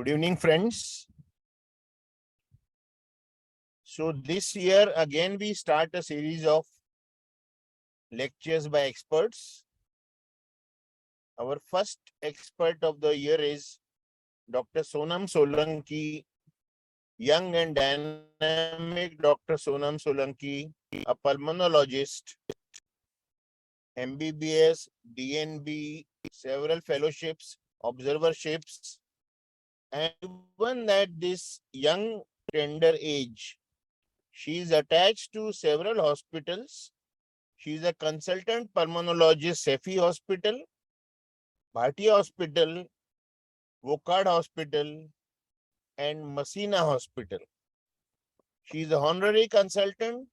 Good evening, friends. So this year, again, we start a series of lectures by experts. Our first expert of the year is Dr. Sonam Solanki, young and dynamic Dr. Sonam Solanki, a pulmonologist, MBBS, DNB, several fellowships, observerships, and even at this young, tender age, she is attached to several hospitals. She is a consultant pulmonologist, Sefi Hospital, Bhati Hospital, Wokad Hospital, and Masina Hospital. She is a honorary consultant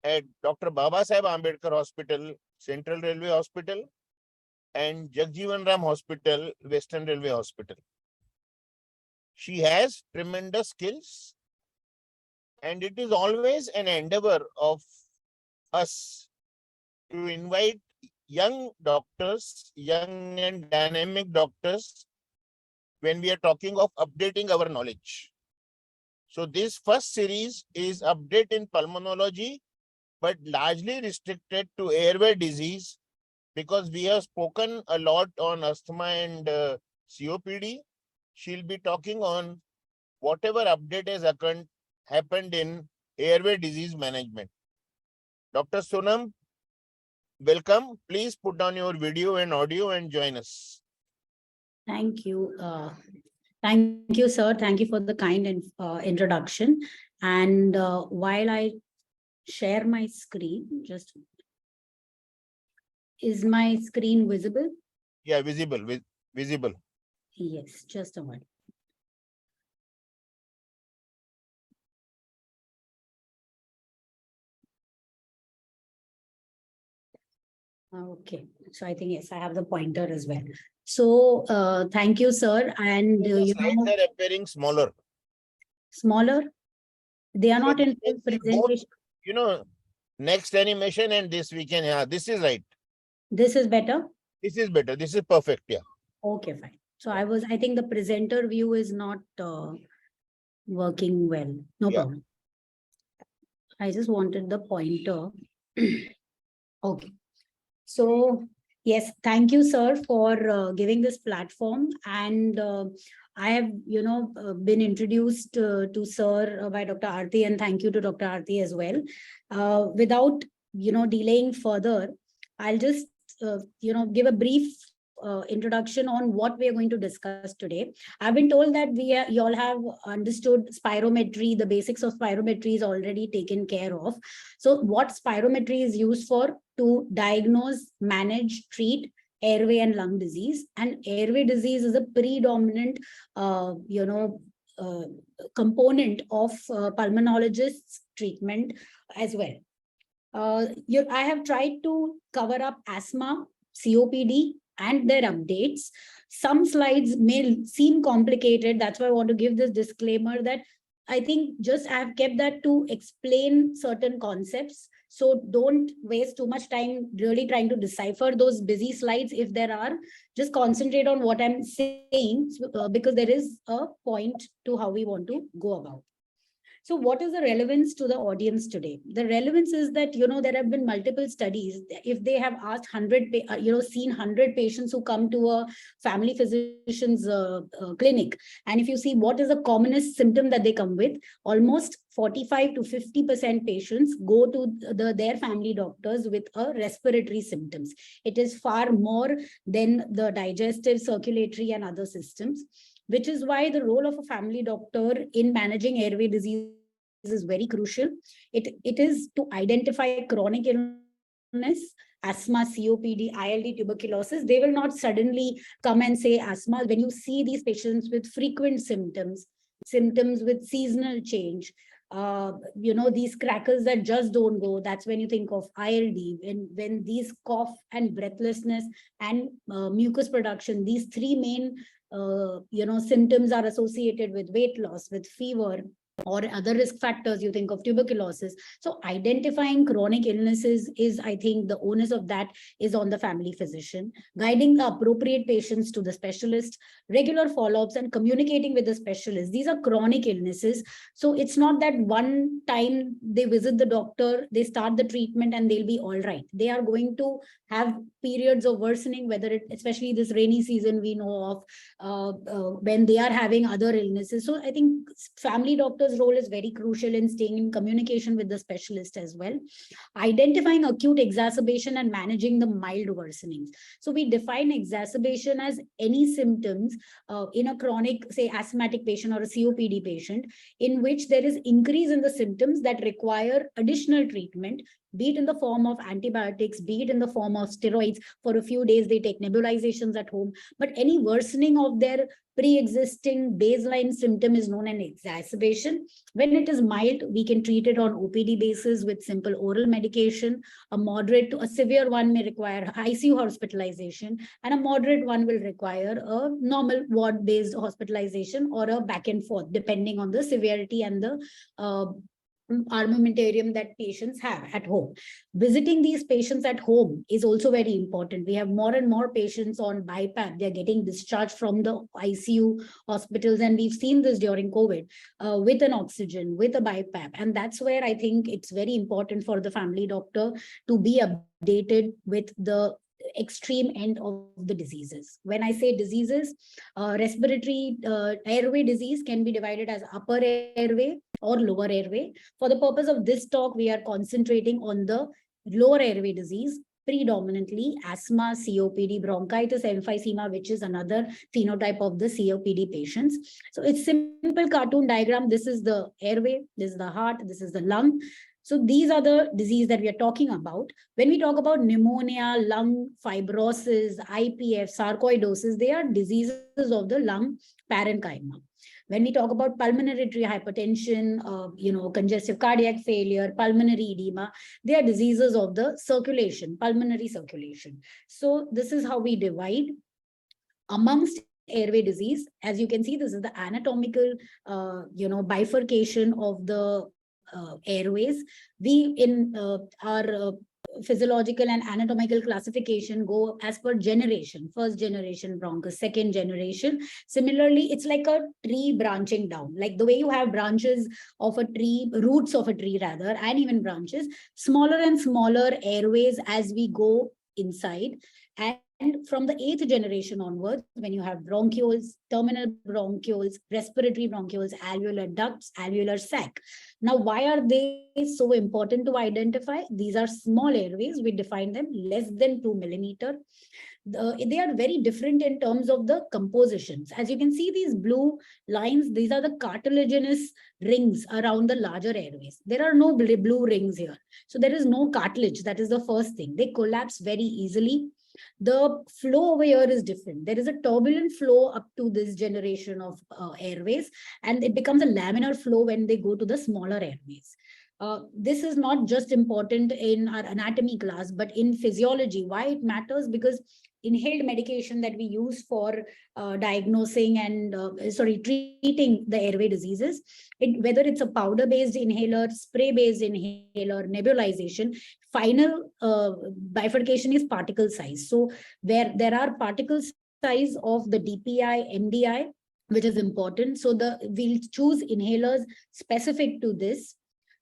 at Dr. Baba Saheb Ambedkar Hospital, Central Railway Hospital, and Jagjeevan Ram Hospital, Western Railway Hospital. She has tremendous skills, and it is always an endeavor of us to invite young doctors, young and dynamic doctors, when we are talking of updating our knowledge. So this first series is update in pulmonology, but largely restricted to airway disease, because we have spoken a lot on asthma and COPD. She'll be talking on whatever update has happened in airway disease management. Dr. Sonam, welcome. Please put on your video and audio and join us. Thank you. Thank you, sir. Thank you for the kind introduction. And while I share my screen, is my screen visible? Yeah, visible. Visible. Yes, just a moment. Okay, so I think, yes, I have the pointer as well. So thank you, sir. And the slides are appearing smaller. Smaller? They are So not in full presentation. Both, next animation and this we can, yeah, this is right. This is better? This is better. This is perfect, yeah. Okay, fine. So I think the presenter view is not working well. No problem. I just wanted the pointer. Okay. So, yes, thank you, sir, for giving this platform. And I have, been introduced to sir by Dr. Aarti, and thank you to Dr. Aarti as well. Without, delaying further, I'll just, give a brief introduction on what we are going to discuss today. I've been told that you all have understood spirometry. The basics of spirometry is already taken care of. So what spirometry is used for? To diagnose, manage, treat airway and lung disease. And airway disease is a predominant, component of pulmonologists' treatment as well. I have tried to cover up asthma, COPD, and their updates. Some slides may seem complicated. That's why I want to give this disclaimer that I think I have kept that to explain certain concepts. So don't waste too much time really trying to decipher those busy slides. If there are, just concentrate on what I'm saying, because there is a point to how we want to go about. So what is the relevance to the audience today? The relevance is that, there have been multiple studies. If they have asked 100, seen 100 patients who come to a family physician's clinic, and if you see what is the commonest symptom that they come with, almost 45 to 50% patients go to their family doctors with respiratory symptoms. It is far more than the digestive, circulatory, and other systems, which is why the role of a family doctor in managing airway disease is very crucial. It is to identify chronic illness, asthma, COPD, ILD, tuberculosis. They will not suddenly come and say asthma. When you see these patients with frequent symptoms with seasonal change, these crackles that just don't go, that's when you think of ILD. When these cough and breathlessness and mucus production, these three main symptoms are associated with weight loss, with fever, or other risk factors, you think of tuberculosis. So identifying chronic illnesses is, I think, the onus of that is on the family physician. Guiding the appropriate patients to the specialist, regular follow-ups, and communicating with the specialist. These are chronic illnesses. So it's not that one time they visit the doctor, they start the treatment and they'll be all right. They are going to have periods of worsening, whether it, especially this rainy season, we know of, when they are having other illnesses. So I think family doctor's role is very crucial in staying in communication with the specialist as well. Identifying acute exacerbation and managing the mild worsenings. So we define exacerbation as any symptoms in a chronic, say, asthmatic patient or a COPD patient, in which there is increase in the symptoms that require additional treatment, be it in the form of antibiotics, be it in the form of steroids. For a few days, they take nebulizations at home, but any worsening of their pre-existing baseline symptom is known as an exacerbation. When it is mild, we can treat it on OPD basis with simple oral medication. A moderate to a severe one may require ICU hospitalization, and a moderate one will require a normal ward-based hospitalization or a back and forth, depending on the severity and the armamentarium that patients have at home. Visiting these patients at home is also very important. We have more and more patients on BiPAP. They're getting discharged from the ICU hospitals, and we've seen this during COVID with an oxygen, with a BiPAP. And that's where I think it's very important for the family doctor to be updated with the extreme end of the diseases. When I say diseases, respiratory airway disease can be divided as upper airway or lower airway. For the purpose of this talk, we are concentrating on the lower airway disease, predominantly asthma, COPD, bronchitis, emphysema, which is another phenotype of the COPD patients. So it's simple cartoon diagram. This is the airway, this is the heart, this is the lung. So these are the disease that we are talking about. When we talk about pneumonia, lung fibrosis, IPF, sarcoidosis, they are diseases of the lung parenchyma. When we talk about pulmonary hypertension, congestive cardiac failure, pulmonary edema, they are diseases of the circulation, pulmonary circulation. So this is how we divide amongst airway disease. As you can see, this is the anatomical, bifurcation of the airways. We in our physiological and anatomical classification go as per generation: first generation bronchus, second generation. Similarly, it's like a tree branching down, like the way you have branches of a tree, roots of a tree rather, and even branches, smaller and smaller airways as we go inside. And from the 8th generation onwards, when you have bronchioles, terminal bronchioles, respiratory bronchioles, alveolar ducts, alveolar sac. Now, why are they so important to identify? These are small airways. We define them less than 2 millimeter. They are very different in terms of the compositions. As you can see, these blue lines, these are the cartilaginous rings around the larger airways. There are no blue rings here. So there is no cartilage. That is the first thing. They collapse very easily. The flow over here is different. There is a turbulent flow up to this generation of airways, and it becomes a laminar flow when they go to the smaller airways. This is not just important in our anatomy class, but in physiology. Why it matters? Because inhaled medication that we use for diagnosing and treating the airway diseases, whether it's a powder-based inhaler, spray-based inhaler, nebulization, final bifurcation is particle size. So where there are particle size of the DPI, MDI, which is important. So we'll choose inhalers specific to this.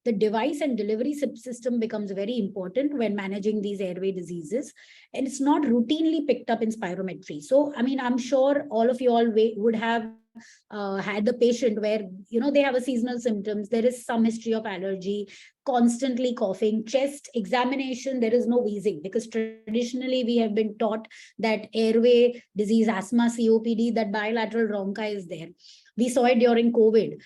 The device and delivery system becomes very important when managing these airway diseases, and it's not routinely picked up in spirometry. So, I mean, I'm sure all of you all would have had the patient where, they have a seasonal symptoms, there is some history of allergy, constantly coughing, chest examination, there is no wheezing, because traditionally we have been taught that airway disease, asthma, COPD, that bilateral bronchi is there. We saw it during COVID.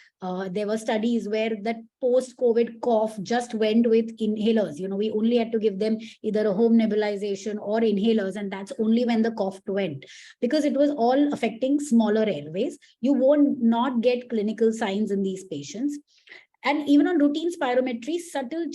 There were studies where that post-COVID cough just went with inhalers. We only had to give them either a home nebulization or inhalers, and that's only when the cough went, because it was all affecting smaller airways. You won't not get clinical signs in these patients. And even on routine spirometry, subtle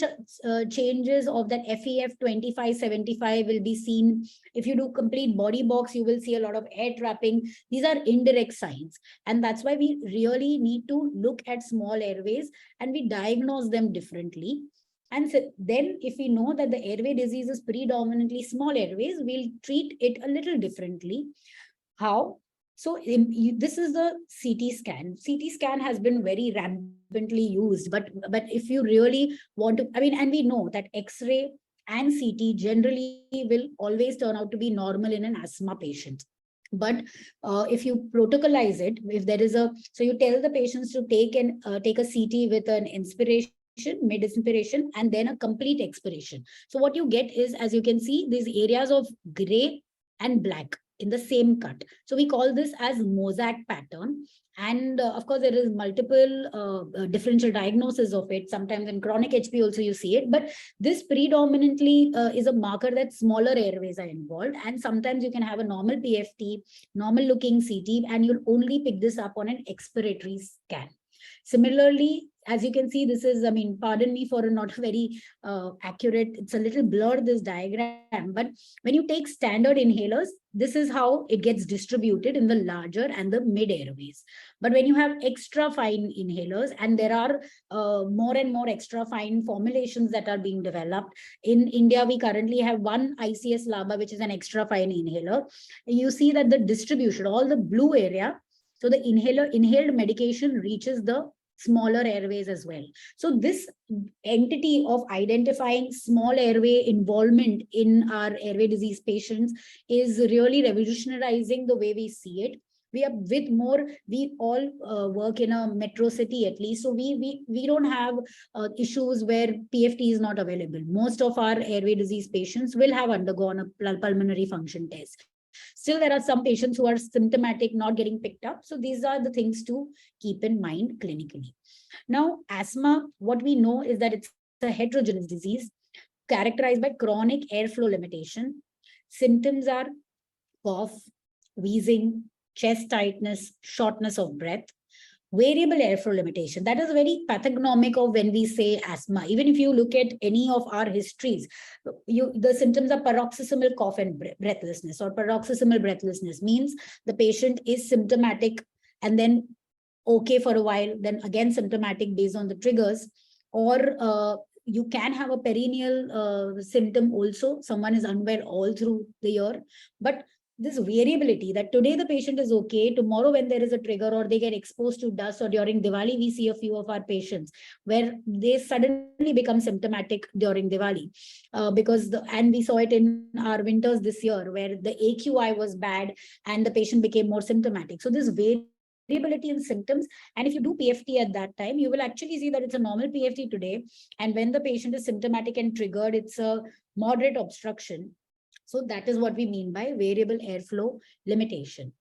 changes of that FEF 2575 will be seen. If you do complete body box, you will see a lot of air trapping. These are indirect signs. And that's why we really need to look at small airways and we diagnose them differently. And so then if we know that the airway disease is predominantly small airways, we'll treat it a little differently. How? So this is the CT scan. CT scan has been very rampantly used, but if you really want to, I mean, and we know that X-ray and CT generally will always turn out to be normal in an asthma patient. But if you protocolize it, if there is a, so you tell the patients to take a CT with an inspiration, mid inspiration, and then a complete expiration. So what you get is, as you can see, these areas of gray and black in the same cut. So we call this as mosaic pattern. And of course, there is multiple differential diagnosis of it. Sometimes in chronic HP also you see it, but this predominantly is a marker that smaller airways are involved. And sometimes you can have a normal PFT, normal looking CT, and you'll only pick this up on an expiratory scan. Similarly, as you can see, this is, I mean, pardon me for a not very accurate, it's a little blurred, this diagram, but when you take standard inhalers, this is how it gets distributed in the larger and the mid airways. But when you have extra fine inhalers, and there are more and more extra fine formulations that are being developed. In India, we currently have one ICS LABA, which is an extra fine inhaler. You see that the distribution, all the blue area, so the inhaled medication reaches the smaller airways as well. So this entity of identifying small airway involvement in our airway disease patients is really revolutionizing the way we see it. We are with more, we all work in a metro city at least. So we don't have issues where PFT is not available. Most of our airway disease patients will have undergone a pulmonary function test. Still, there are some patients who are symptomatic, not getting picked up. So these are the things to keep in mind clinically. Now, asthma, what we know is that it's a heterogeneous disease characterized by chronic airflow limitation. Symptoms are cough, wheezing, chest tightness, shortness of breath. Variable airflow limitation, that is very pathognomic of when we say asthma. Even if you look at any of our histories, the symptoms are paroxysmal cough and breathlessness, or paroxysmal breathlessness means the patient is symptomatic and then okay for a while, then again symptomatic based on the triggers. Or you can have a perennial symptom also. Someone is unwell all through the year, but this variability that today the patient is okay, tomorrow when there is a trigger or they get exposed to dust, or during Diwali, we see a few of our patients where they suddenly become symptomatic during Diwali and we saw it in our winters this year where the AQI was bad and the patient became more symptomatic. So this variability in symptoms, and if you do PFT at that time, you will actually see that it's a normal PFT today, and when the patient is symptomatic and triggered, it's a moderate obstruction. So that is what we mean by variable airflow limitation.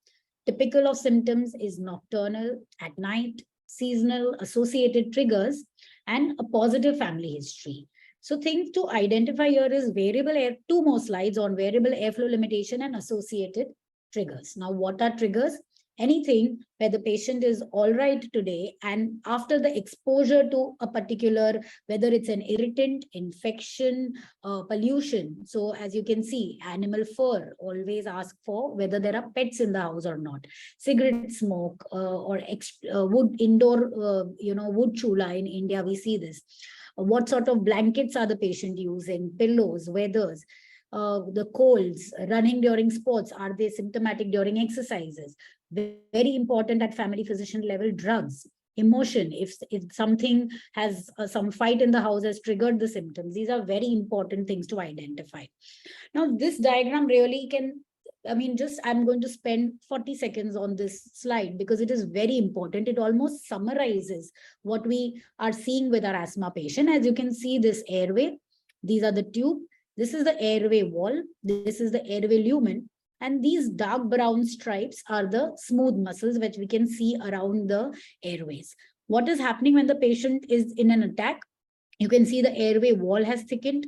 Typical of symptoms is nocturnal, at night, seasonal, associated triggers, and a positive family history. So things to identify here is two more slides on variable airflow limitation and associated triggers. Now, what are triggers? Anything where the patient is all right today, and after the exposure to a particular, whether it's an irritant, infection, pollution. So as you can see, animal fur, always ask for whether there are pets in the house or not. Cigarette smoke or wood indoor, wood chula in India, we see this. What sort of blankets are the patient using? Pillows, weathers. The colds, running during sports, are they symptomatic during exercises? Very important at family physician level, drugs, emotion. If something has some fight in the house has triggered the symptoms, these are very important things to identify. Now, this diagram really can, I'm going to spend 40 seconds on this slide because it is very important. It almost summarizes what we are seeing with our asthma patient. As you can see, this airway, these are the tube. This is the airway wall. This is the airway lumen. And these dark brown stripes are the smooth muscles which we can see around the airways. What is happening when the patient is in an attack? You can see the airway wall has thickened.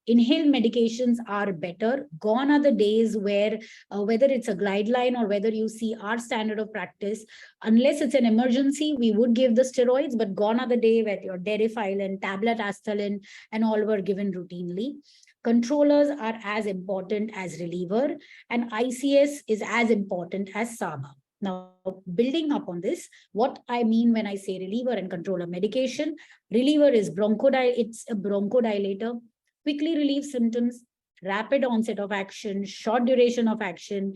Inhaled medications are better. Gone are the days where whether it's a guideline or whether you see our standard of practice, unless it's an emergency, we would give the steroids, but gone are the day where your Derifilin, tablet Astalin, and all were given routinely. Controllers are as important as reliever, and ICS is as important as SABA. Now, building up on this, what I mean when I say reliever and controller medication, reliever is it's a bronchodilator, quickly relieves symptoms, rapid onset of action, short duration of action,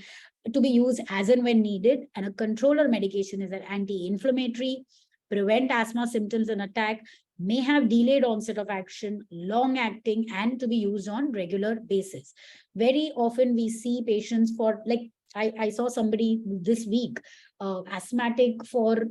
to be used as and when needed. And a controller medication is an anti-inflammatory, prevent asthma symptoms and attack, may have delayed onset of action, long acting, and to be used on regular basis. Very often we see patients for, like, I saw somebody this week, asthmatic,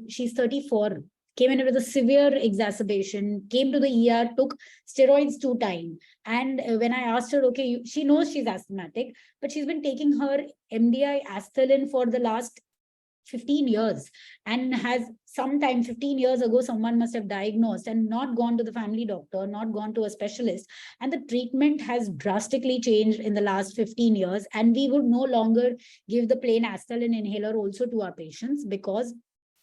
she's 34, came in with a severe exacerbation, came to the ER, took steroids 2 times. And when I asked her, okay, she knows she's asthmatic, but she's been taking her MDI Astalin for the last 15 years, and has sometime 15 years ago, someone must have diagnosed and not gone to the family doctor, not gone to a specialist. And the treatment has drastically changed in the last 15 years. And we would no longer give the plain Astalin inhaler also to our patients, because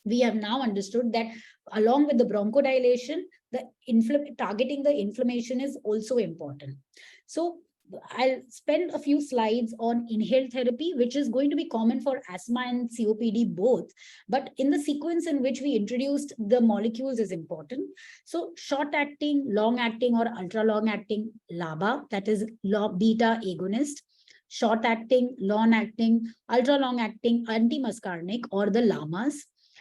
we have now understood that along with the bronchodilation, targeting the inflammation is also important. So I'll spend a few slides on inhaled therapy, which is going to be common for asthma and COPD both. But in the sequence in which we introduced the molecules is important. So short acting, long acting, or ultra long acting LABA, that is beta agonist. Short acting, long acting, ultra long acting antimuscarinic, or the LAMAs,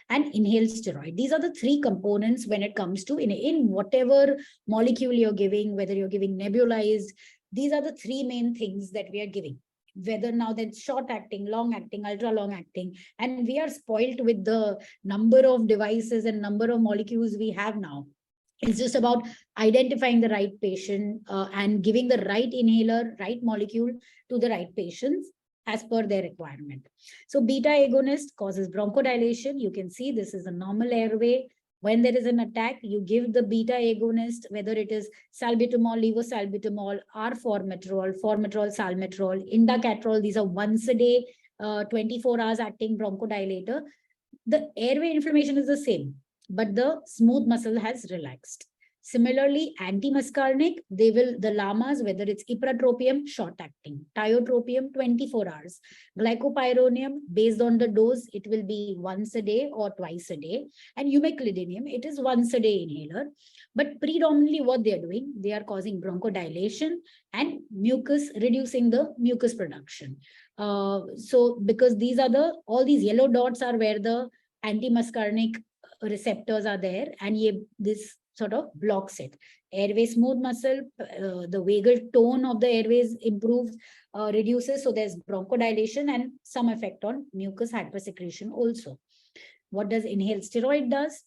and inhaled steroid. These are the 3 components when it comes to in whatever molecule you're giving, whether you're giving nebulized. These are the 3 main things that we are giving, whether now that's short acting, long acting, ultra long acting. And we are spoiled with the number of devices and number of molecules we have now. It's just about identifying the right patient and giving the right inhaler, right molecule to the right patients as per their requirement. So beta agonist causes bronchodilation. You can see this is a normal airway. When there is an attack, you give the beta agonist, whether it is salbutamol, levosalbutamol, or formoterol, salmeterol, indacaterol. These are once a day, 24 hours acting bronchodilator. The airway inflammation is the same, but the smooth muscle has relaxed. Similarly, antimuscarinic, the LAMAs, whether it's ipratropium, short acting, tiotropium, 24 hours, glycopyrronium, based on the dose, it will be once a day or twice a day, and umeclidinium, it is once a day inhaler. But predominantly what they are doing, they are causing bronchodilation and mucus, reducing the mucus production. So because all these yellow dots are where the antimuscarinic receptors are there, and this sort of blocks it. Airway smooth muscle, the vagal tone of the airways improves, reduces, so there's bronchodilation and some effect on mucus hypersecretion also. What does inhaled steroid does?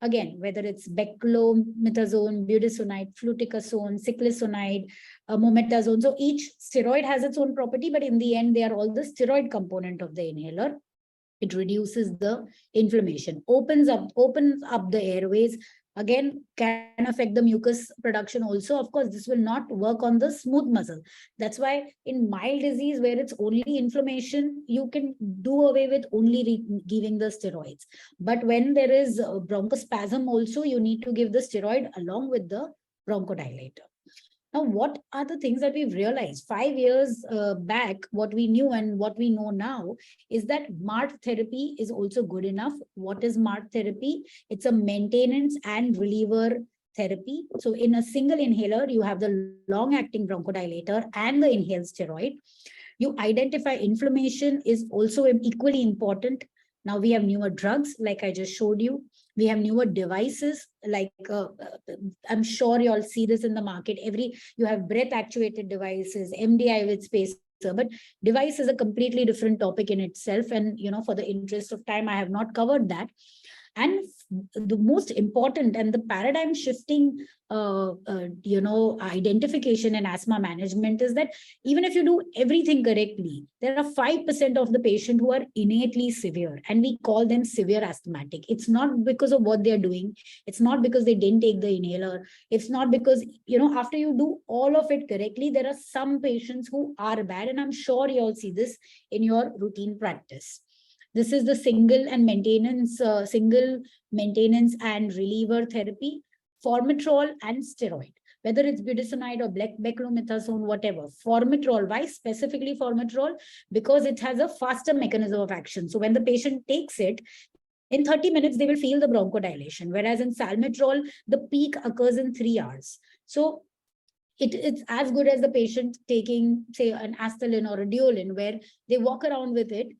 Again, whether it's beclomethasone, budesonide, fluticasone, cyclisonide, mometazone. So each steroid has its own property, but in the end, they are all the steroid component of the inhaler. It reduces the inflammation, opens up the airways. Again, can affect the mucus production also. Of course, this will not work on the smooth muscle. That's why in mild disease where it's only inflammation, you can do away with only giving the steroids. But when there is bronchospasm also, you need to give the steroid along with the bronchodilator. Now, what are the things that we've realized? 5 years back, what we knew and what we know now is that MART therapy is also good enough. What is MART therapy? It's a maintenance and reliever therapy. So in a single inhaler, you have the long-acting bronchodilator and the inhaled steroid. You identify inflammation is also equally important. Now we have newer drugs, like I just showed you. We have newer devices, like I'm sure you all see this in the market. You have breath actuated devices, MDI with spacer, but device is a completely different topic in itself. And, for the interest of time, I have not covered that. And the most important and the paradigm shifting identification in asthma management is that even if you do everything correctly, there are 5% of the patient who are innately severe, and we call them severe asthmatic. It's not because of what they're doing. It's not because they didn't take the inhaler. It's not because, after you do all of it correctly, there are some patients who are bad, and I'm sure you all see this in your routine practice. This is the single maintenance and reliever therapy, formoterol and steroid. Whether it's budesonide or beclomethasone, whatever. Formoterol, why specifically formoterol? Because it has a faster mechanism of action. So when the patient takes it, in 30 minutes, they will feel the bronchodilation. Whereas in salmeterol, the peak occurs in 3 hours. So it's as good as the patient taking, say, an Astelin or a Duolin, where they walk around with it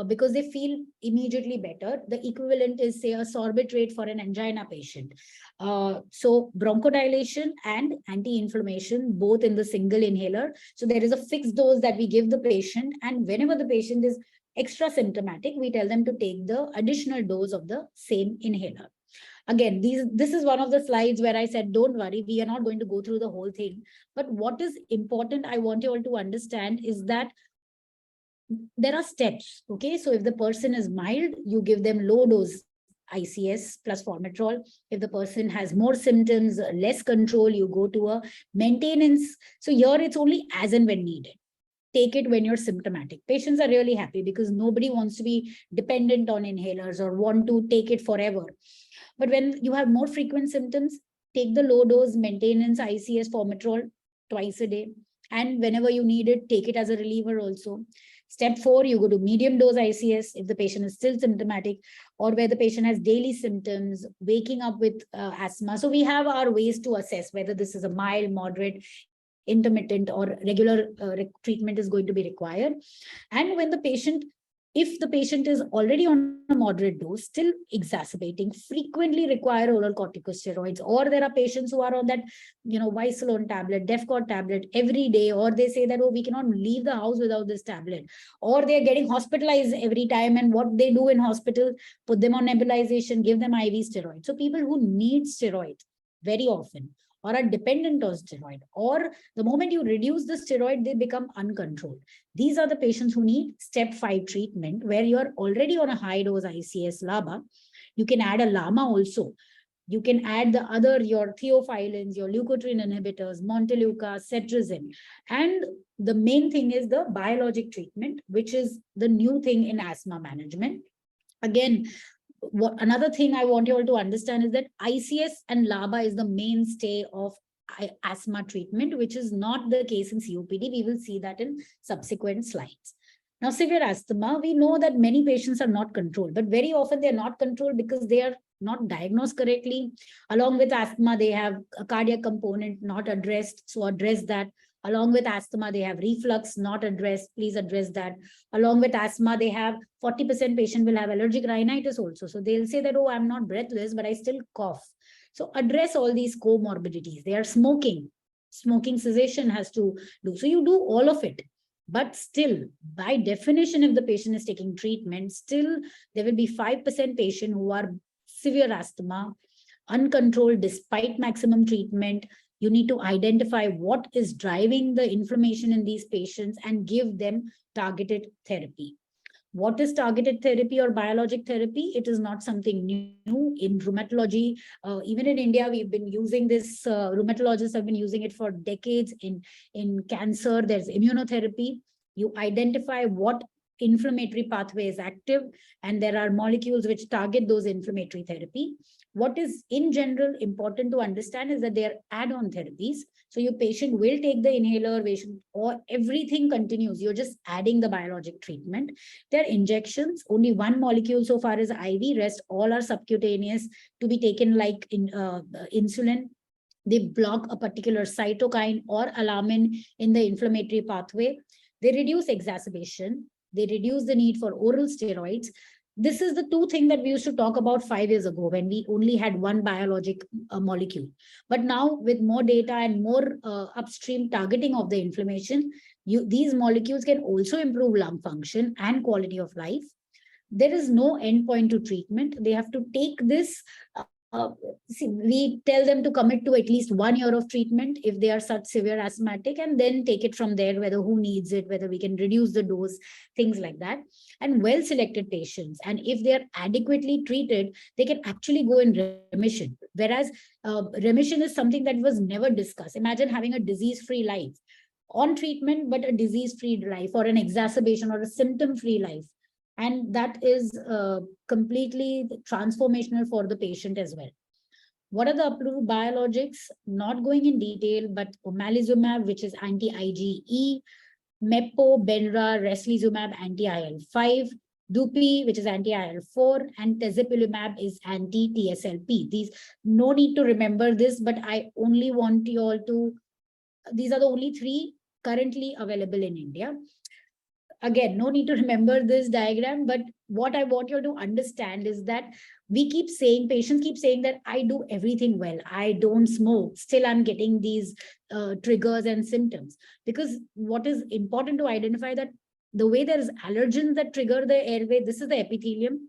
because they feel immediately better. The equivalent is, say, a sorbitrate for an angina patient. So bronchodilation and anti-inflammation, both in the single inhaler. So there is a fixed dose that we give the patient, and whenever the patient is extra symptomatic, we tell them to take the additional dose of the same inhaler. Again, this is one of the slides where I said, don't worry, we are not going to go through the whole thing. But what is important, I want you all to understand, is that there are steps. Okay, so if the person is mild, you give them low dose ICS plus formoterol. If the person has more symptoms, less control, you go to a maintenance. So here it's only as and when needed. Take it when you're symptomatic. Patients are really happy because nobody wants to be dependent on inhalers or want to take it forever. But when you have more frequent symptoms, take the low dose maintenance ICS formoterol twice a day. And whenever you need it, take it as a reliever also. Step 4, you go to medium dose ICS if the patient is still symptomatic, or where the patient has daily symptoms, waking up with asthma. So we have our ways to assess whether this is a mild, moderate, intermittent, or regular treatment is going to be required. And when the patient, if the patient is already on a moderate dose, still exacerbating, frequently require oral corticosteroids, or there are patients who are on that, Visalone tablet, Defcort tablet every day, or they say that, oh, we cannot leave the house without this tablet, or they're getting hospitalized every time. And what they do in hospital, put them on nebulization, give them IV steroids. So people who need steroids very often, or are dependent on steroid, or the moment you reduce the steroid, they become uncontrolled. These are the patients who need step 5 treatment, where you're already on a high dose ICS LABA. You can add a LAMA also. You can add the other, your theophylline, your leukotriene inhibitors, Montelukast, cetirizine. And the main thing is the biologic treatment, which is the new thing in asthma management. Again, another thing I want you all to understand is that ICS and LABA is the mainstay of asthma treatment, which is not the case in COPD. We will see that in subsequent slides. Now, severe asthma, we know that many patients are not controlled, but very often they're not controlled because they are not diagnosed correctly. Along with asthma, they have a cardiac component not addressed, so address that. Along with asthma, they have reflux not addressed. Please address that. Along with asthma, they have 40% patient will have allergic rhinitis also. So they'll say that, oh, I'm not breathless, but I still cough. So address all these comorbidities. They are smoking. Smoking cessation has to do. So you do all of it. But still, by definition, if the patient is taking treatment, still there will be 5% patient who are severe asthma, uncontrolled despite maximum treatment. You need to identify what is driving the inflammation in these patients and give them targeted therapy. What is targeted therapy or biologic therapy? It is not something new in rheumatology. Even in India, we've been using this. Rheumatologists have been using it for decades. In cancer, there's immunotherapy. You identify what inflammatory pathway is active, and there are molecules which target those inflammatory therapy. What is in general important to understand is that they are add-on therapies. So your patient will take the inhaler, or everything continues. You're just adding the biologic treatment. They're injections. Only one molecule so far is IV. Rest all are subcutaneous to be taken like in insulin. They block a particular cytokine or alarmin in the inflammatory pathway. They reduce exacerbation. They reduce the need for oral steroids. This is the two things that we used to talk about 5 years ago when we only had one biologic molecule. But now with more data and more upstream targeting of the inflammation, these molecules can also improve lung function and quality of life. there is no endpoint to treatment. They have to take this. We tell them to commit to at least 1 year of treatment if they are such severe asthmatic, and then take it from there, whether who needs it, whether we can reduce the dose, things like that. And well-selected patients, and if they are adequately treated, they can actually go in remission. Whereas remission is something that was never discussed. Imagine having a disease-free life on treatment, but a disease-free life, or an exacerbation or a symptom-free life. And that is completely transformational for the patient as well. What are the approved biologics? Not going in detail, but omalizumab, which is anti-IgE, mepo, benra, reslizumab, anti-IL-5, dupi, which is anti-IL-4, and tezepelumab is anti-TSLP. These, no need to remember this, but I only want you all to, these are the only 3 currently available in India. Again, no need to remember this diagram, but what I want you to understand is that we keep saying, patients keep saying that I do everything well, I don't smoke, still I'm getting these triggers and symptoms. Because what is important to identify that the way there is allergens that trigger the airway, this is the epithelium.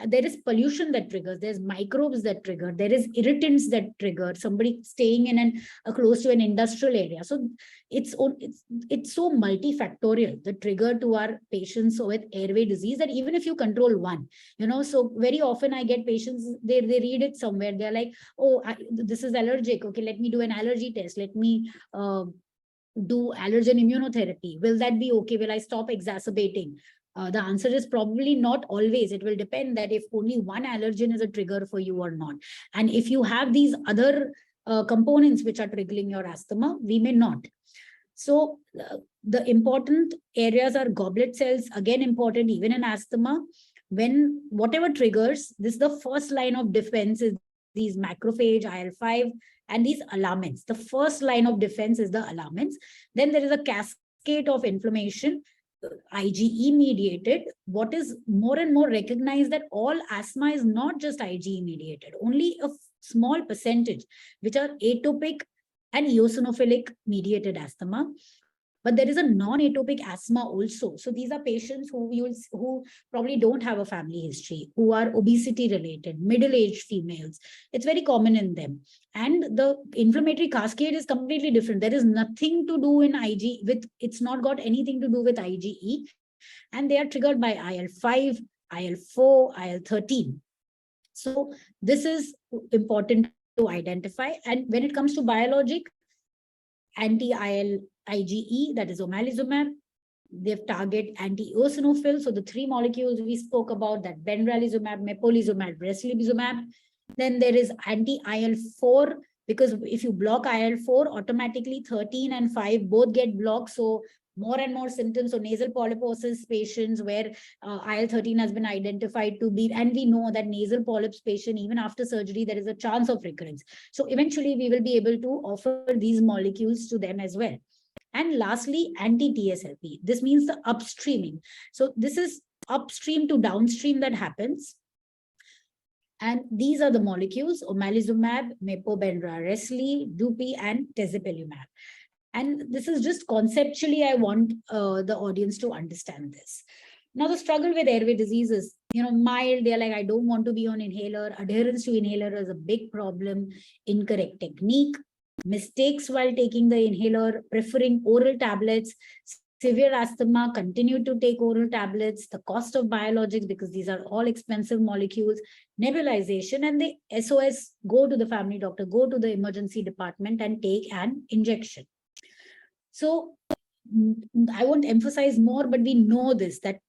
There is pollution that triggers, there's microbes that trigger, there is irritants that trigger, somebody staying in close to an industrial area. So it's so multifactorial, the trigger to our patients with airway disease, that even if you control one, so very often I get patients, they read it somewhere, they're like, oh, this is allergic, okay, let me do an allergy test, let me do allergen immunotherapy, will that be okay, will I stop exacerbating? The answer is probably not always. It will depend that if only one allergen is a trigger for you or not. And if you have these other components which are triggering your asthma, we may not. So the important areas are goblet cells, again important even in asthma. When whatever triggers, this is the first line of defense is these macrophage, IL-5, and these alarmins. The first line of defense is the alarmins. Then there is a cascade of inflammation, IgE mediated. What is more and more recognized that all asthma is not just IgE mediated, only a small percentage which are atopic and eosinophilic mediated asthma. But there is a non-atopic asthma also. So these are patients who probably don't have a family history, who are obesity related, middle-aged females. It's very common in them. And the inflammatory cascade is completely different. There is nothing to do in IgE it's not got anything to do with IgE. And they are triggered by IL-5, IL-4, IL-13. So this is important to identify. And when it comes to biologic, anti-IgE, that is omalizumab, they target anti-eosinophil. So the 3 molecules we spoke about, that benralizumab, mepolizumab, reslizumab. Then there is anti-IL-4, because if you block IL-4, automatically 13 and 5 both get blocked. So more and more symptoms. So nasal polyposis patients where IL-13 has been identified to be, and we know that nasal polyps patient, even after surgery, there is a chance of recurrence. So eventually we will be able to offer these molecules to them as well. And lastly, anti-TSLP. This means the upstreaming. So this is upstream to downstream that happens. And these are the molecules: omalizumab, mepo-benra, resli, dupi, and tezepelumab. And this is just conceptually, I want the audience to understand this. Now, the struggle with airway disease is, mild. They're like, I don't want to be on inhaler. Adherence to inhaler is a big problem. Incorrect technique, mistakes while taking the inhaler, preferring oral tablets. Severe asthma, continue to take oral tablets. The cost of biologics, because these are all expensive molecules. Nebulization, and the SOS, go to the family doctor, go to the emergency department and take an injection. So I won't emphasize more, but we know this, that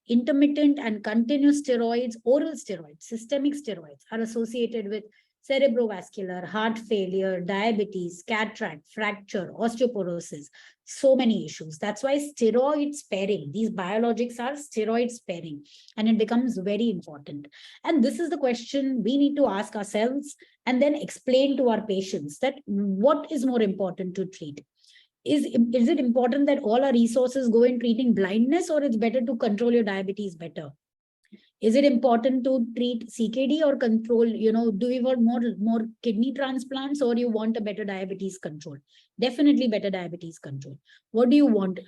intermittent and continuous steroids, oral steroids, systemic steroids are associated with cerebrovascular, heart failure, diabetes, cataract, fracture, osteoporosis, so many issues. That's why steroid sparing, these biologics are steroid sparing, and it becomes very important. And this is the question we need to ask ourselves and then explain to our patients, that what is more important to treat? Is it important that all our resources go in treating blindness, or it's better to control your diabetes better? Is it important to treat CKD or control? Do we want more kidney transplants, or you want a better diabetes control? Definitely better diabetes control. What do you want?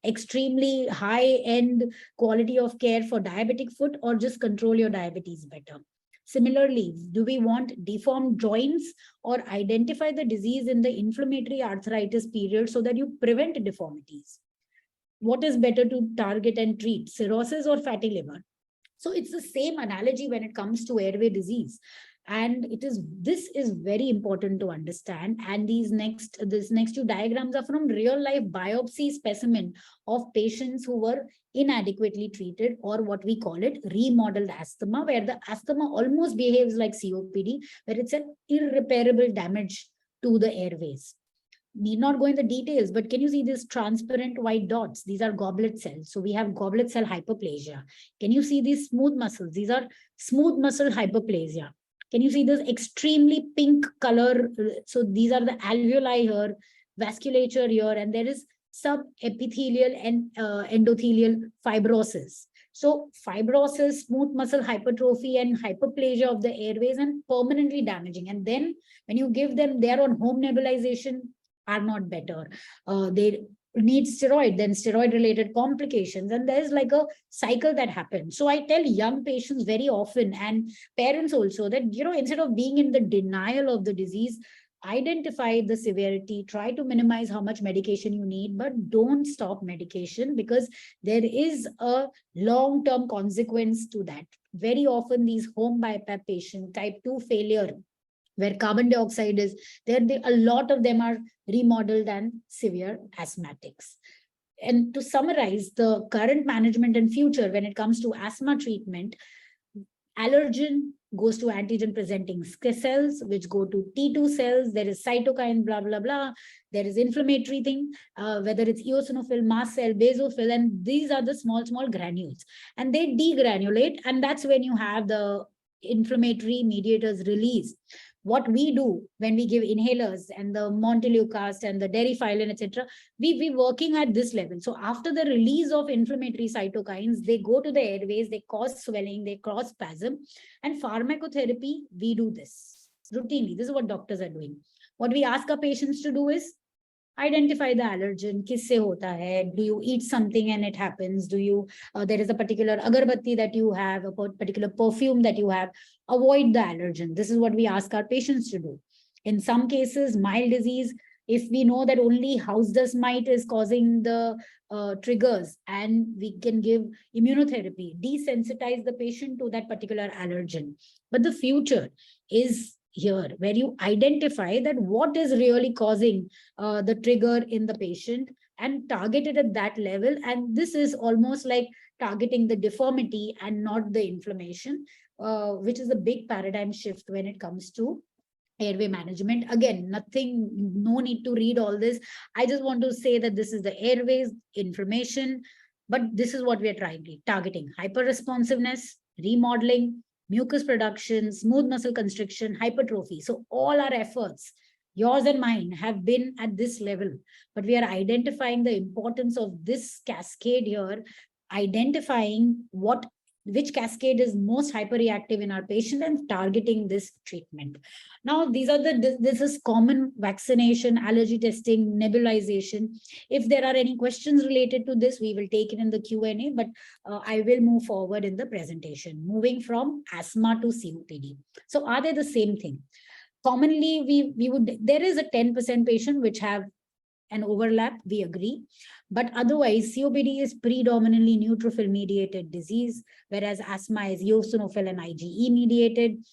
Extremely high end quality of care for diabetic foot, or just control your diabetes better? Similarly, do we want deformed joints, or identify the disease in the inflammatory arthritis period so that you prevent deformities? What is better to target and treat, cirrhosis or fatty liver? So it's the same analogy when it comes to airway disease. And this is very important to understand. And these next two diagrams are from real life biopsy specimen of patients who were inadequately treated, or what we call it remodeled asthma, where the asthma almost behaves like COPD, where it's an irreparable damage to the airways. Need not go in the details, but can you see these transparent white dots? These are goblet cells. So we have goblet cell hyperplasia. Can you see these smooth muscles? These are smooth muscle hyperplasia. Can you see this extremely pink color? So these are the alveoli here, vasculature here, and there is subepithelial and endothelial fibrosis. So fibrosis, smooth muscle hypertrophy, and hyperplasia of the airways, and permanently damaging. And then when you give them, they're on home nebulization, are not better. They need steroid, then steroid related complications, and there's like a cycle that happens. So I tell young patients very often, and parents also, that instead of being in the denial of the disease, identify the severity, try to minimize how much medication you need, but don't stop medication, because there is a long-term consequence to that. Very often these home BiPAP patient, type 2 failure, where carbon dioxide is there, a lot of them are remodeled and severe asthmatics. And to summarize the current management and future when it comes to asthma treatment, allergen goes to antigen presenting cells, which go to T2 cells. There is cytokine, blah, blah, blah. There is inflammatory thing, whether it's eosinophil, mast cell, basophil, and these are the small granules. And they degranulate, and that's when you have the inflammatory mediators release. What we do when we give inhalers and the montelukast and the derifilin, etc., we working at this level. So after the release of inflammatory cytokines, they go to the airways, they cause swelling, they cause spasm. And pharmacotherapy, we do this routinely. This is what doctors are doing. What we ask our patients to do is identify the allergen. Kisse hota hai? Do you eat something and it happens? Do you there is a particular agarbatti that you have, a particular perfume that you have? Avoid the allergen. This is what we ask our patients to do. In some cases, mild disease, if we know that only house dust mite is causing the triggers, and we can give immunotherapy, desensitize the patient to that particular allergen. But the future is here, where you identify that what is really causing the trigger in the patient and target it at that level. And this is almost like targeting the deformity and not the inflammation, which is a big paradigm shift when it comes to airway management. Again, no need to read all this. I just want to say that this is the airways inflammation, but this is what we are targeting: hyperresponsiveness, remodeling, mucus production, smooth muscle constriction, hypertrophy. So all our efforts, yours and mine, have been at this level, but we are identifying the importance of this cascade here, identifying which cascade is most hyperreactive in our patient, and targeting this treatment. Now, this is common vaccination, allergy testing, nebulization. If there are any questions related to this, we will take it in the Q&A, but I will move forward in the presentation, moving from asthma to COPD. So are they the same thing? Commonly, there is a 10% patient which have an overlap, we agree. But otherwise, COPD is predominantly neutrophil mediated disease, whereas asthma is eosinophil and IgE mediated.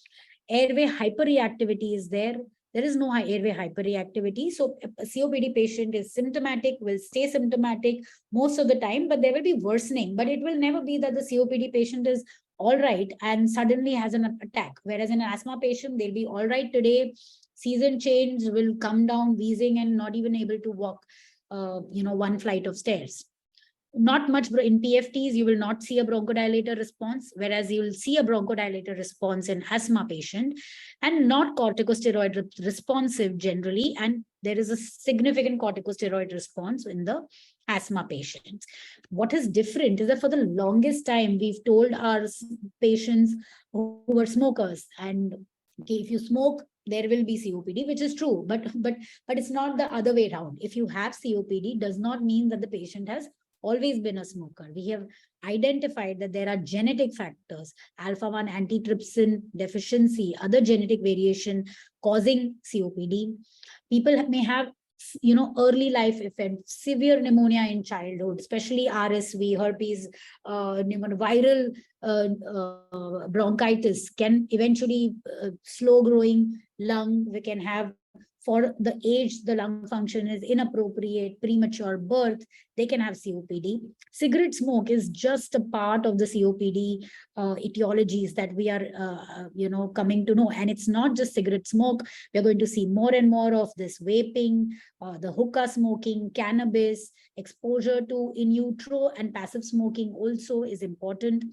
Airway hyperreactivity is there. There is no airway hyperreactivity. So a COPD patient is symptomatic, will stay symptomatic most of the time, but there will be worsening. But it will never be that the COPD patient is all right and suddenly has an attack. Whereas in an asthma patient, they'll be all right today, season change, will come down wheezing and not even able to walk, one flight of stairs. Not much in PFTs, you will not see a bronchodilator response, whereas you will see a bronchodilator response in asthma patient, and not corticosteroid responsive generally. And there is a significant corticosteroid response in the asthma patients. What is different is that for the longest time, we've told our patients who were smokers, and okay, if you smoke, there will be COPD, which is true, but it's not the other way around. If you have COPD, does not mean that the patient has always been a smoker. We have identified that there are genetic factors, alpha-1 antitrypsin deficiency, other genetic variation causing COPD. People may have early life events, severe pneumonia in childhood, especially RSV, herpes, viral bronchitis can eventually slow growing lung. We can have, for the age the lung function is inappropriate, premature birth, they can have COPD. Cigarette smoke is just a part of the COPD etiologies that we are coming to know. And it's not just cigarette smoke. We're going to see more and more of this vaping, the hookah smoking, cannabis, exposure to in utero and passive smoking also is important.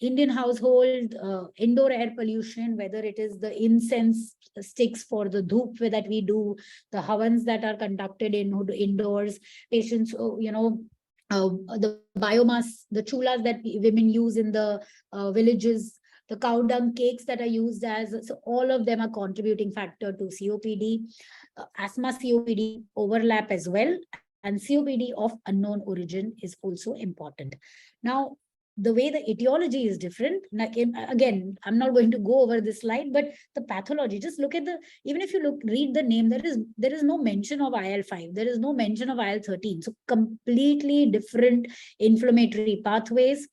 Indian household, indoor air pollution, whether it is the incense sticks for the dhoop that we do, the havans that are conducted in indoors, patients, the biomass, the chulas that women use in the villages, the cow dung cakes that are used as, so all of them are contributing factor to COPD. Asthma COPD overlap as well, and COPD of unknown origin is also important. Now, the way the etiology is different. Again, I'm not going to go over this slide, but the pathology, just look at even if you read the name, there is no mention of IL-5, there is no mention of IL-13. So completely different inflammatory pathways.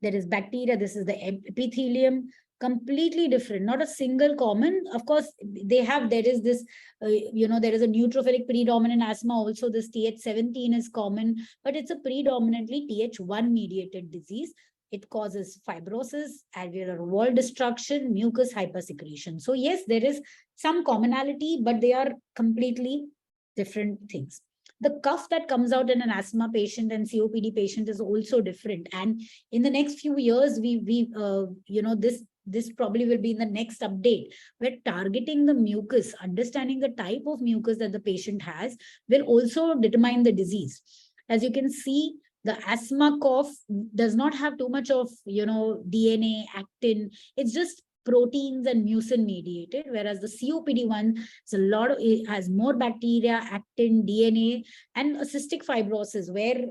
There is bacteria, this is the epithelium, completely different, not a single common. Of course, there is this, there is a neutrophilic predominant asthma also. This Th17 is common, but it's a predominantly Th1 mediated disease. It causes fibrosis, alveolar wall destruction, mucus hypersecretion. So yes, there is some commonality, but they are completely different things. The cough that comes out in an asthma patient and COPD patient is also different. And in the next few years, this probably will be in the next update. We're targeting the mucus, understanding the type of mucus that the patient has will also determine the disease. As you can see, the asthma cough does not have too much of, DNA, actin. It's just proteins and mucin mediated, whereas the COPD one is it has more bacteria, actin, DNA, and a cystic fibrosis, where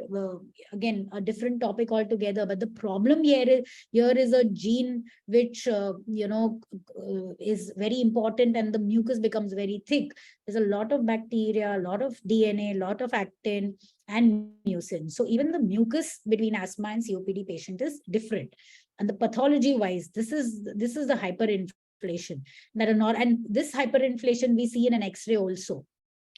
again a different topic altogether. But the problem here is a gene which is very important, and the mucus becomes very thick. There's a lot of bacteria, a lot of DNA, a lot of actin and mucin. So even the mucus between asthma and COPD patient is different. And the pathology wise, this is the hyperinflation that are not, and this hyperinflation we see in an X-ray also.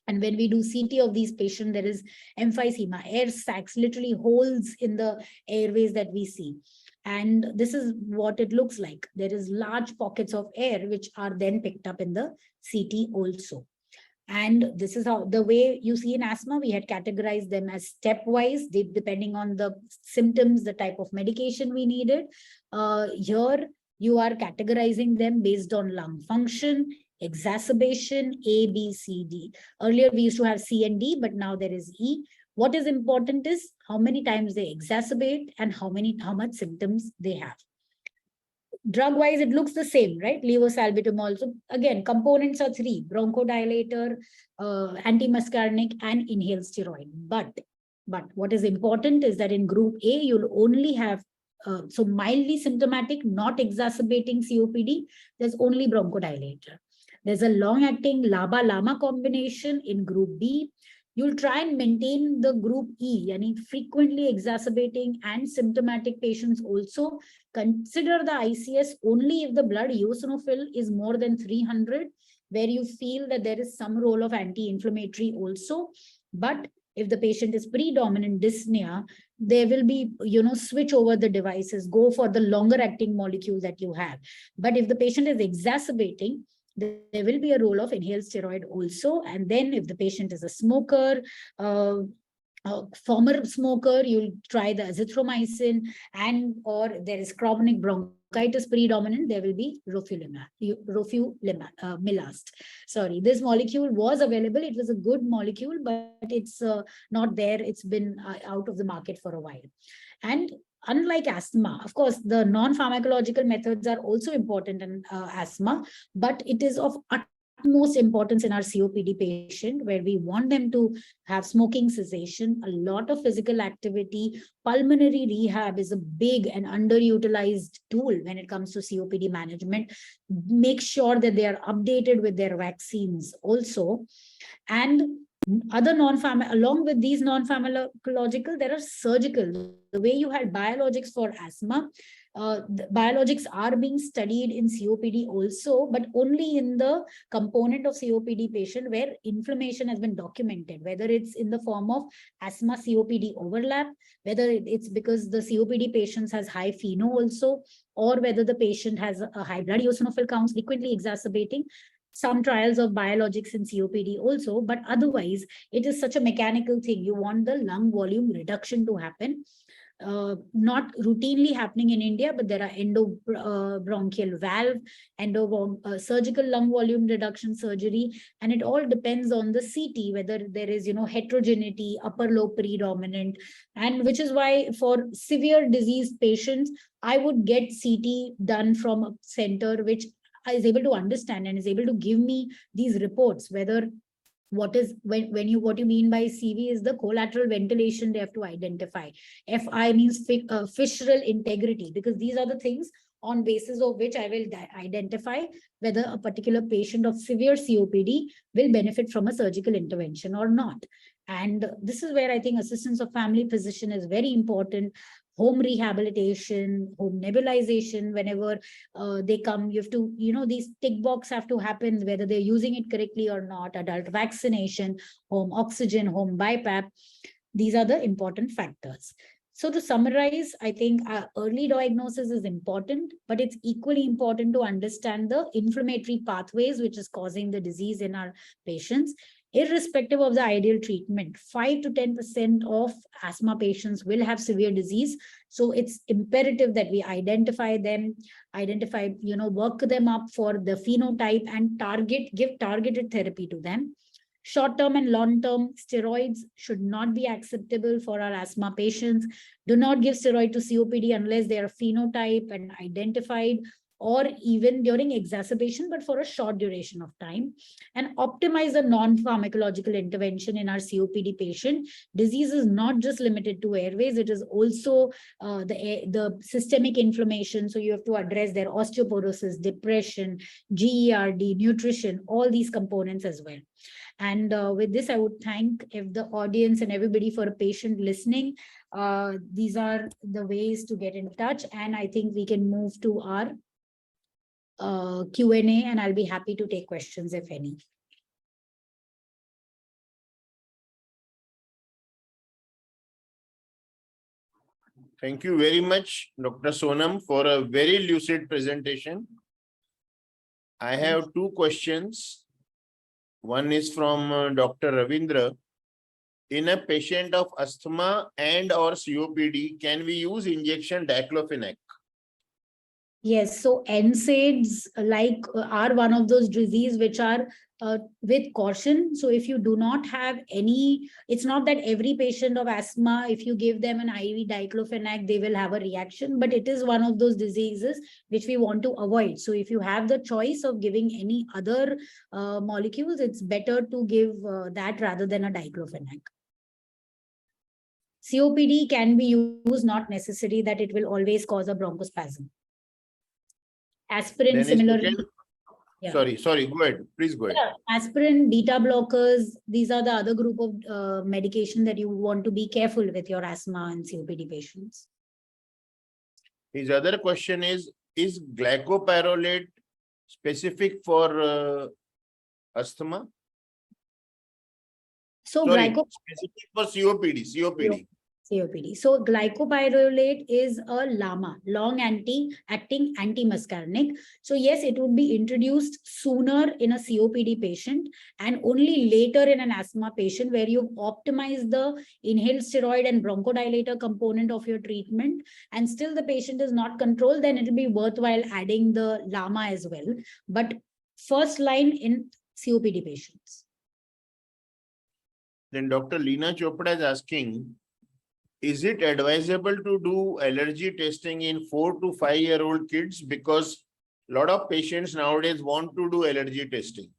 And when we do CT of these patients, there is emphysema, air sacs, literally holes in the airways that we see. And this is what it looks like. There is large pockets of air which are then picked up in the CT also. And this is how the way you see in asthma, we had categorized them as stepwise, depending on the symptoms, the type of medication we needed. Here, you are categorizing them based on lung function, exacerbation, A, B, C, D. Earlier, we used to have C and D, but now there is E. What is important is how many times they exacerbate and how much symptoms they have. Drug-wise, it looks the same, right? Levosalbutamol. So again, components are three: bronchodilator, antimuscarinic, and inhaled steroid. But what is important is that in group A, you'll only have so mildly symptomatic, not exacerbating COPD. There's only bronchodilator. There's a long-acting LABA-LAMA combination in group B. You'll try and maintain the group E, and frequently exacerbating and symptomatic patients also. Consider the ICS only if the blood eosinophil is more than 300, where you feel that there is some role of anti-inflammatory also. But if the patient is predominant dyspnea, there will be, switch over the devices, go for the longer acting molecule that you have. But if the patient is exacerbating, there will be a role of inhaled steroid also. And then if the patient is a smoker, former smoker, you'll try the azithromycin, and or there is chronic bronchitis predominant, there will be rofumilast. Sorry, this molecule was available. It was a good molecule, but it's not there. It's been out of the market for a while. And unlike asthma, of course, the non-pharmacological methods are also important in asthma, but it is of utmost importance in our COPD patient, where we want them to have smoking cessation, a lot of physical activity. Pulmonary rehab is a big and underutilized tool when it comes to COPD management. Make sure that they are updated with their vaccines also. And other along with these non-pharmacological, there are surgical. The way you had biologics for asthma, the biologics are being studied in COPD also, but only in the component of COPD patient where inflammation has been documented, whether it's in the form of asthma COPD overlap, whether it's because the COPD patients has high FeNO also, or whether the patient has a high blood eosinophil counts frequently exacerbating. Some trials of biologics in COPD also, but otherwise it is such a mechanical thing. You want the lung volume reduction to happen. Not routinely happening in India, but there are endobronchial valve, surgical lung volume reduction surgery, and it all depends on the CT, whether there is, heterogeneity, upper low predominant, and which is why for severe disease patients, I would get CT done from a center which is able to understand and is able to give me these reports, whether what you mean by CV is the collateral ventilation they have to identify. FI means fissural integrity, because these are the things on basis of which I will identify whether a particular patient of severe COPD will benefit from a surgical intervention or not. And this is where I think assistance of family physician is very important. Home rehabilitation, home nebulization, whenever they come, you have to, these tick box have to happen, whether they're using it correctly or not. Adult vaccination, home oxygen, home BiPAP. These are the important factors. So to summarize, I think early diagnosis is important, but it's equally important to understand the inflammatory pathways which is causing the disease in our patients. Irrespective of the ideal treatment, 5 to 10% of asthma patients will have severe disease. So it's imperative that we identify them, work them up for the phenotype and give targeted therapy to them. Short-term and long-term steroids should not be acceptable for our asthma patients. Do not give steroid to COPD unless they are phenotype and identified, or even during exacerbation, but for a short duration of time. And optimize the non-pharmacological intervention in our COPD patient. Disease is not just limited to airways, it is also the systemic inflammation. So you have to address their osteoporosis, depression, GERD, nutrition, all these components as well. And with this, I would thank the audience and everybody for a patient listening. These are the ways to get in touch. And I think we can move to our Q&A, and I'll be happy to take questions if any. Thank you very much, Dr. Sonam, for a very lucid presentation. I have two questions. One is from Dr. Ravindra. In a patient of asthma and or COPD, can we use injection diclofenac? Yes, so NSAIDs are one of those diseases which are with caution. So if you do not have any, it's not that every patient of asthma, if you give them an IV diclofenac, they will have a reaction, but it is one of those diseases which we want to avoid. So if you have the choice of giving any other molecules, it's better to give that rather than a diclofenac. COPD can be used, not necessary that it will always cause a bronchospasm. Aspirin, similarly. Yeah. Sorry, go ahead. Please go ahead. Yeah, aspirin, beta blockers, these are the other group of medication that you want to be careful with your asthma and COPD patients. His other question is glycopyrrolate specific for asthma? So Sorry, specific for COPD. COPD. So glycopyrrolate is a LAMA, long acting antimuscarinic. So yes, it would be introduced sooner in a COPD patient and only later in an asthma patient, where you've optimized the inhaled steroid and bronchodilator component of your treatment, and still the patient is not controlled, then it will be worthwhile adding the LAMA as well. But first line in COPD patients. Then Dr. Leena Chopra is asking, is it advisable to do allergy testing in 4 to 5-year-old kids? Because a lot of patients nowadays want to do allergy testing.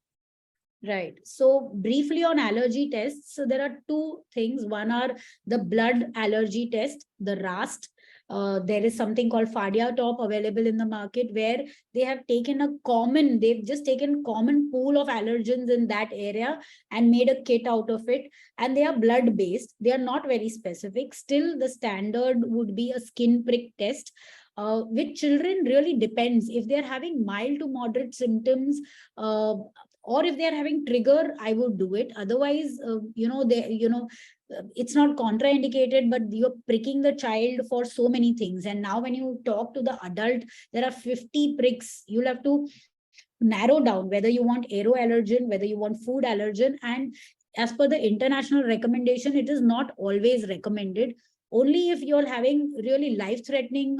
Right. So briefly on allergy tests, so there are two things. One are the blood allergy test, the RAST. There is something called FADIA-TOP available in the market, where they have taken they've just taken common pool of allergens in that area and made a kit out of it. And they are blood based. They are not very specific. Still, the standard would be a skin prick test. With children really depends. If they're having mild to moderate symptoms, or if they're having trigger, I would do it. Otherwise, it's not contraindicated, but you're pricking the child for so many things. And now when you talk to the adult, there are 50 pricks. You'll have to narrow down whether you want aero allergen, whether you want food allergen. And as per the international recommendation, it is not always recommended. Only if you're having really life-threatening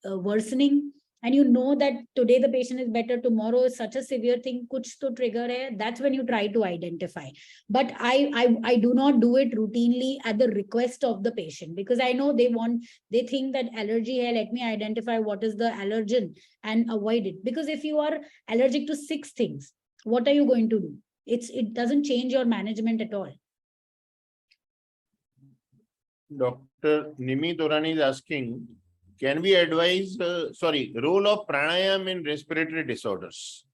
worsening, and you know that today the patient is better, tomorrow is such a severe thing, kuch to trigger hai, that's when you try to identify. But I do not do it routinely at the request of the patient, because I know they think that allergy hai, let me identify what is the allergen and avoid it. Because if you are allergic to 6 things, what are you going to do? It doesn't change your management at all. Dr. Nimi Dorani is asking, can we advise, role of pranayam in respiratory disorders?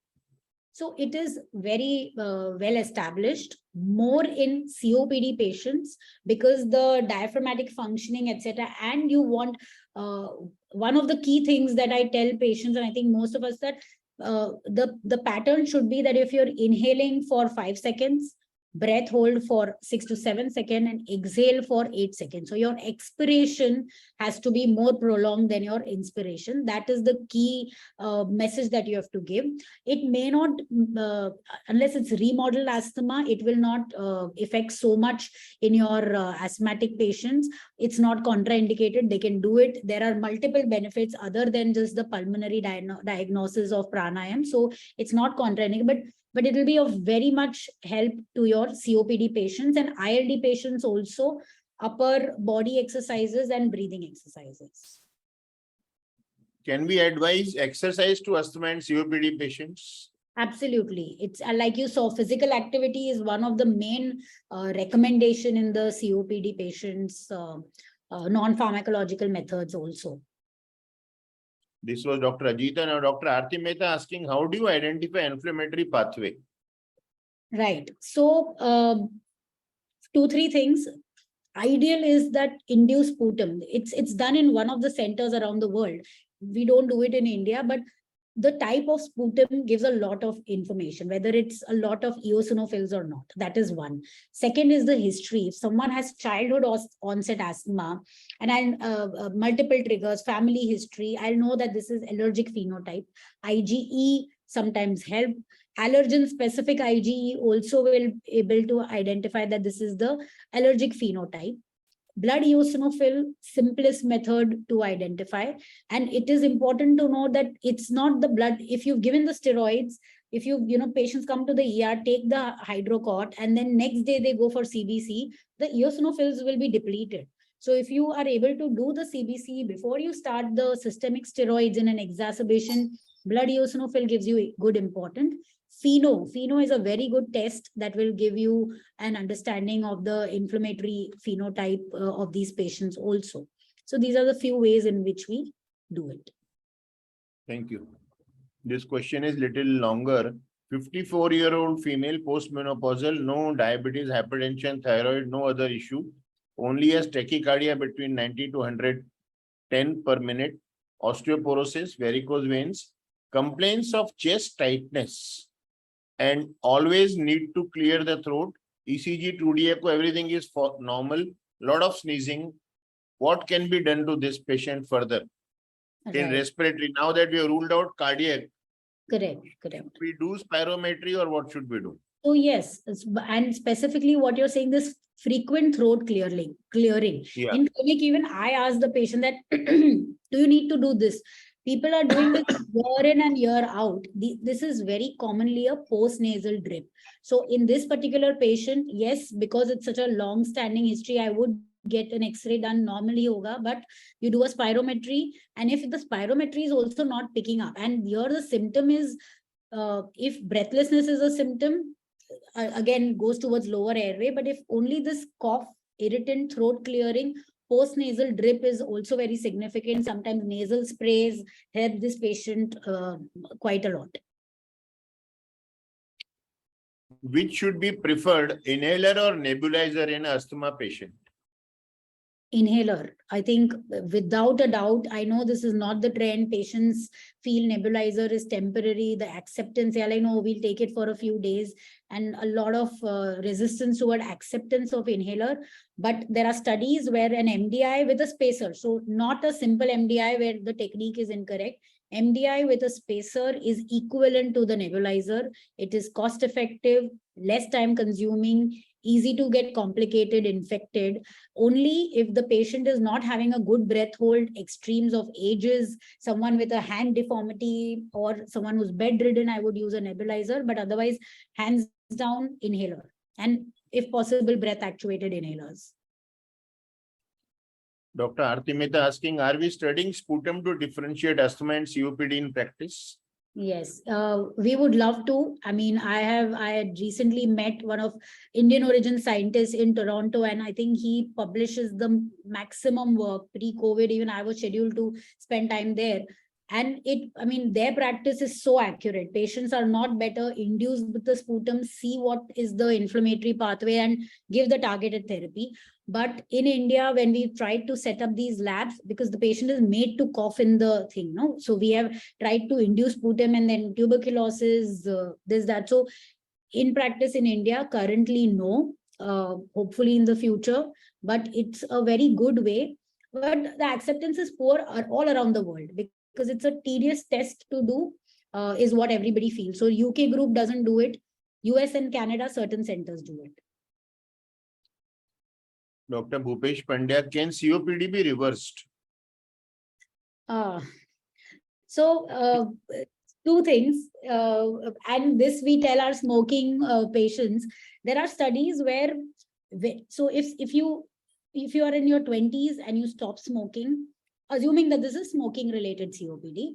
So it is very well established, more in COPD patients, because the diaphragmatic functioning, etc. And you want, one of the key things that I tell patients, and I think most of us, that the pattern should be that if you're inhaling for 5 seconds, breath hold for 6 to 7 seconds, and exhale for 8 seconds. So your expiration has to be more prolonged than your inspiration. That is the key message that you have to give. It may not, unless it's remodeled asthma, it will not affect so much in your asthmatic patients. It's not contraindicated. They can do it. There are multiple benefits other than just the pulmonary diagnosis of pranayam. So it's not contraindicated, but it will be of very much help to your COPD patients and ILD patients also, upper body exercises and breathing exercises. Can we advise exercise to asthma and COPD patients? Absolutely. It's like you saw, physical activity is one of the main recommendation in the COPD patients, non-pharmacological methods also. This was Dr. Ajita. Now, Dr. Aarti Mehta asking, how do you identify inflammatory pathway? Right. So, 2-3 things. Ideal is that induce sputum. It's done in one of the centers around the world. We don't do it in India, but the type of sputum gives a lot of information, whether it's a lot of eosinophils or not. That is one. Second is the history. If someone has childhood onset asthma and I'll multiple triggers, family history, I'll know that this is allergic phenotype. IgE sometimes help. Allergen specific IgE also will be able to identify that this is the allergic phenotype. Blood eosinophil, simplest method to identify. And it is important to know that it's not the blood. If you've given the steroids, if patients come to the ER, take the hydrocort, and then next day they go for CBC, the eosinophils will be depleted. So if you are able to do the CBC before you start the systemic steroids in an exacerbation, blood eosinophil gives you good important. Pheno is a very good test that will give you an understanding of the inflammatory phenotype of these patients also. So these are the few ways in which we do it. Thank you. This question is little longer. 54-year-old female, postmenopausal, no diabetes, hypertension, thyroid, no other issue. Only has tachycardia between 90 to 110 per minute. Osteoporosis, varicose veins, complaints of chest tightness, and always need to clear the throat. ECG, 2D echo, everything is normal. Lot of sneezing. what can be done to this patient further in Right. respiratory? Now that we have ruled out cardiac, Correct. we do spirometry or what should we do? So yes, and specifically what you're saying, this frequent throat clearing. Yeah. In clinic, even I ask the patient that, do you need to do this? People are doing this year in and year out. This is very commonly a post-nasal drip. So in this particular patient, yes, because it's such a long-standing history, I would get an X-ray done normally yoga, but you do a spirometry. And if the spirometry is also not picking up, and here the symptom is, if breathlessness is a symptom, again goes towards lower airway, but if only this cough, irritant, throat clearing, post nasal drip is also very significant. Sometimes nasal sprays help this patient quite a lot. Which should be preferred, inhaler or nebulizer in asthma patient? Inhaler, I think without a doubt. I know this is not the trend. Patients feel nebulizer is temporary. The acceptance, yeah, I know we'll take it for a few days, and a lot of resistance toward acceptance of inhaler. But there are studies where an MDI with a spacer, so not a simple MDI where the technique is incorrect. MDI with a spacer is equivalent to the nebulizer. It is cost effective, less time consuming, easy to get complicated, infected. Only if the patient is not having a good breath hold, extremes of ages, someone with a hand deformity or someone who's bedridden, I would use a nebulizer, but otherwise hands down inhaler, and if possible breath actuated inhalers. Dr. Arti Mehta asking, are we studying sputum to differentiate asthma and COPD in practice? Yes, we would love to. I mean, I had recently met one of Indian origin scientists in Toronto, and I think he publishes the maximum work pre-COVID. Even I was scheduled to spend time there. And I mean, their practice is so accurate. Patients are not better, induced with the sputum, see what is the inflammatory pathway and give the targeted therapy. But in India, when we tried to set up these labs, because the patient is made to cough in the thing, no? So we have tried to induce sputum and then tuberculosis, this, that. So in practice in India, currently, no, hopefully in the future, but it's a very good way. But the acceptance is poor all around the world because it's a tedious test to do, is what everybody feels. So UK group doesn't do it. US and Canada, certain centers do it. Dr. Bhupesh Pandya, can COPD be reversed? So two things, and this we tell our smoking patients. There are studies where, so if you are in your 20s and you stop smoking, assuming that this is smoking related COPD,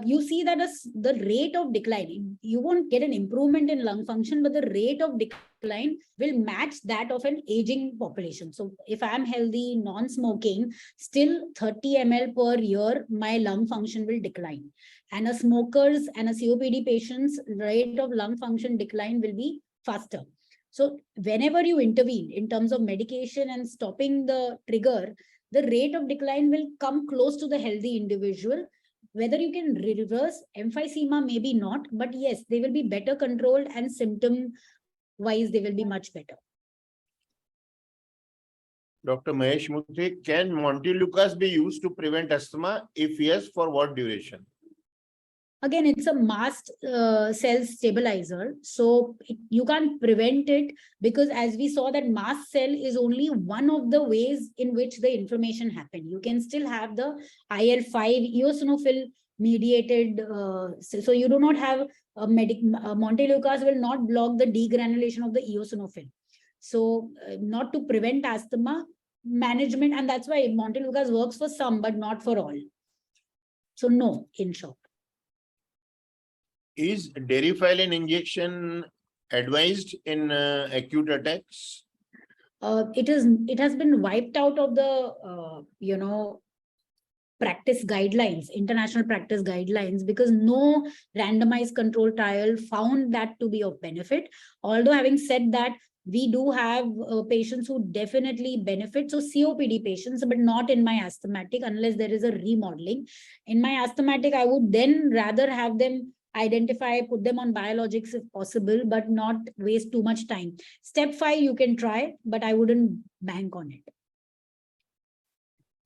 you see that the rate of decline, you won't get an improvement in lung function, but the rate of decline will match that of an aging population. So if I'm healthy, non-smoking, still 30 ml per year, my lung function will decline. And a smoker's and a COPD patient's rate of lung function decline will be faster. So whenever you intervene in terms of medication and stopping the trigger, the rate of decline will come close to the healthy individual. Whether you can reverse emphysema, maybe not, but yes, they will be better controlled and symptom wise, they will be much better. Dr. Mahesh Muthe, can Montelukast be used to prevent asthma? If yes, for what duration? Again, it's a mast cell stabilizer. So you can't prevent it, because as we saw that mast cell is only one of the ways in which the inflammation happened. You can still have the IL-5 eosinophil mediated. So you do not have Montelukast will not block the degranulation of the eosinophil. So not to prevent asthma, management, and that's why Montelukast works for some, but not for all. So no, in short. Is Derifilin injection advised in acute attacks? It has been wiped out of the practice guidelines, international practice guidelines, because no randomized control trial found that to be of benefit. Although having said that, we do have patients who definitely benefit. So COPD patients, but not in my asthmatic unless there is a remodeling. In my asthmatic, I would then rather have them identify, put them on biologics if possible, but not waste too much time. Step 5, you can try, but I wouldn't bank on it.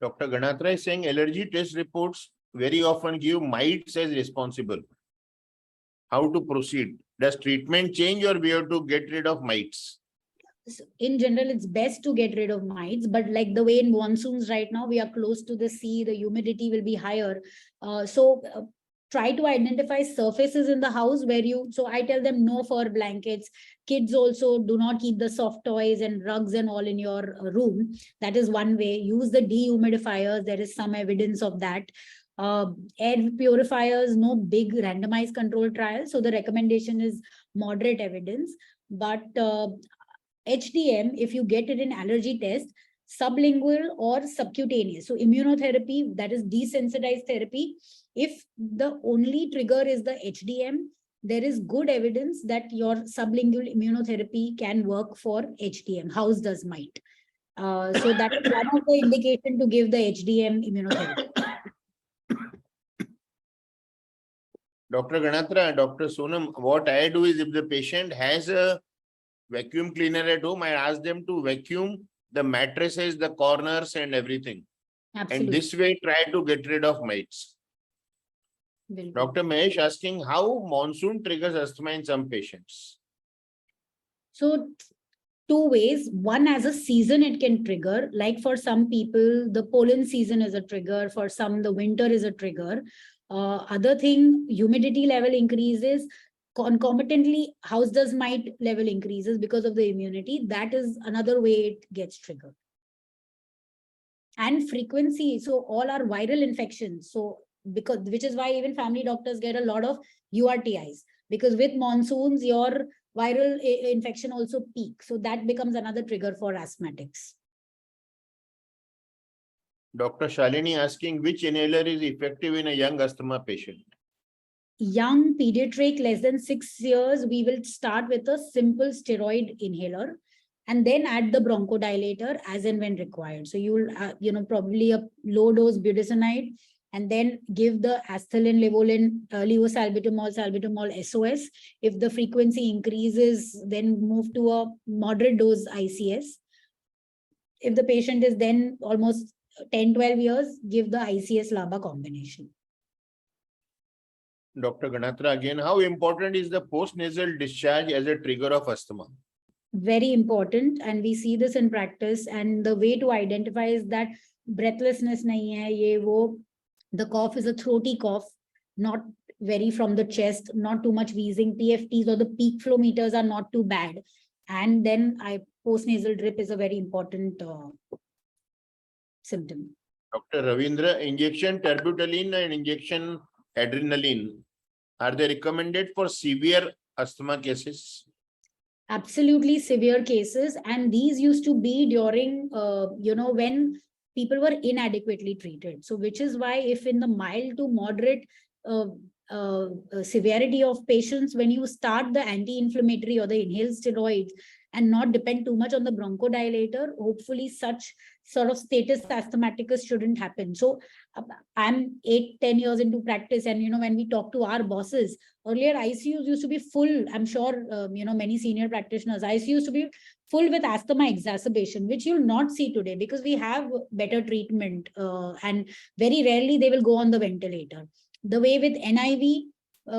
Dr. Ganatra is saying allergy test reports very often give mites as responsible. How to proceed? Does treatment change or we have to get rid of mites? In general, it's best to get rid of mites, but like the way in monsoons right now, we are close to the sea, the humidity will be higher. So try to identify surfaces in the house where so I tell them no fur blankets. Kids also do not keep the soft toys and rugs and all in your room. That is one way. Use the dehumidifiers. There is some evidence of that. Air purifiers, no big randomized control trials. So the recommendation is moderate evidence. But HDM, if you get it in allergy test, sublingual or subcutaneous. So immunotherapy, that is desensitized therapy. If the only trigger is the HDM, there is good evidence that your sublingual immunotherapy can work for HDM, house dust mite. So that is one of the indication to give the HDM immunotherapy. Dr. Ganatra and Dr. Sonam, what I do is if the patient has a vacuum cleaner at home, I ask them to vacuum the mattresses, the corners and everything. Absolutely. And this way try to get rid of mites. Dr. Mahesh asking how monsoon triggers asthma in some patients. So two ways. One, as a season, it can trigger. Like for some people, the pollen season is a trigger. For some, the winter is a trigger. Other thing, humidity level increases. Concomitantly, house dust mite level increases because of the immunity. That is another way it gets triggered. And frequency. So all are viral infections. So which is why even family doctors get a lot of URTIs, because with monsoons, your viral infection also peak. So that becomes another trigger for asthmatics. Dr. Shalini asking which inhaler is effective in a young asthma patient. Young pediatric less than 6 years, we will start with a simple steroid inhaler and then add the bronchodilator as and when required. So you'll probably a low dose budesonide and then give the asthalin, levolin, levosalbutamol, salbutamol, SOS. If the frequency increases, then move to a moderate dose ICS. If the patient is then almost 10-12 years, give the ICS-LABA combination. Dr. Ganatra again, how important is the post-nasal discharge as a trigger of asthma? Very important, and we see this in practice. And the way to identify is that breathlessness nahi hai, ye wo, the cough is a throaty cough, not very from the chest, not too much wheezing. PFTs or the peak flow meters are not too bad. And then post-nasal drip is a very important symptom. Dr. Ravindra, injection terbutaline and injection adrenaline, are they recommended for severe asthma cases? Absolutely severe cases. And these used to be during, when people were inadequately treated. So which is why if in the mild to moderate severity of patients, when you start the anti-inflammatory or the inhaled steroids and not depend too much on the bronchodilator, hopefully such sort of status asthmaticus shouldn't happen. So I'm 8-10 years into practice, and when we talk to our bosses, earlier ICUs used to be full. I'm sure many senior practitioners, ICUs used to be full with asthma exacerbation, which you'll not see today because we have better treatment, and very rarely they will go on the ventilator. The way with NIV,